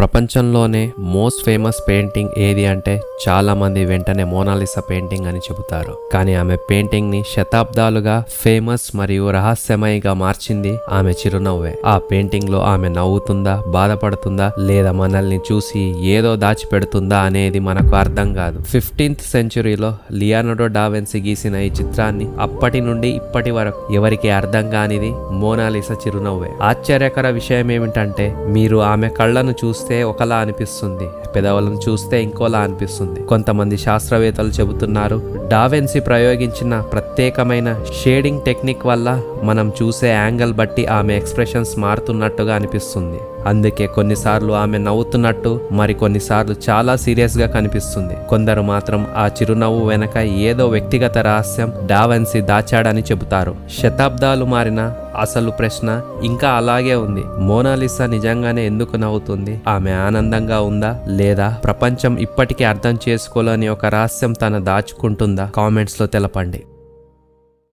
ప్రపంచంలోనే most famous painting ఏది అంటే చాలా మంది వెంటనే మోనాలిసా పెయింటింగ్ అని చెబుతారు. కానీ ఆమె పెయింటింగ్ ని శతాబ్దాలుగా ఫేమస్ మరియు రహస్యమయంగా మార్చింది ఆమె చిరునవ్వే. ఆ పెయింటింగ్ లో ఆమె నవ్వుతుందా, బాధపడుతుందా, లేదా మనల్ని చూసి ఏదో దాచిపెడుతుందా అనేది మనకు అర్థం కాదు. 15th సెంచురీలో లియోనార్డో డా విన్సీ గీసిన ఈ చిత్రాన్ని అప్పటి నుండి ఇప్పటి వరకు ఎవరికి అర్థం కానిది మోనాలిసా చిరునవ్వే. ఆశ్చర్యకర విషయం ఏమిటంటే మీరు ఆమె కళ్ళను చూస్తే ఒకలా అనిపిస్తుంది, పెదవులను చూస్తే ఇంకోలా అనిపిస్తుంది. కొంతమంది శాస్త్రవేత్తలు చెబుతున్నారు డా విన్సీ ప్రయోగించిన ప్రత్యేకమైన షేడింగ్ టెక్నిక్ వల్ల మనం చూసే యాంగిల్ బట్టి ఆమె ఎక్స్ప్రెషన్స్ మారుతున్నట్టుగా అనిపిస్తుంది. అందుకే కొన్నిసార్లు ఆమె నవ్వుతున్నట్టు, మరి కొన్నిసార్లు చాలా సీరియస్ గా కనిపిస్తుంది. కొందరు మాత్రం ఆ చిరునవ్వు వెనక ఏదో వ్యక్తిగత రహస్యం డా విన్సీ దాచాడని చెబుతారు. శతాబ్దాలు మారిన అసలు ప్రశ్న ఇంకా అలాగే ఉంది. మోనాలిసా నిజంగానే ఎందుకు నవ్వుతుంది? ఆమె ఆనందంగా ఉందా, లేదా ప్రపంచం ఇప్పటికీ అర్థం చేసుకోలేని ఒక రహస్యం తన దాచుకుంటుందా? కామెంట్స్ లో తెలపండి.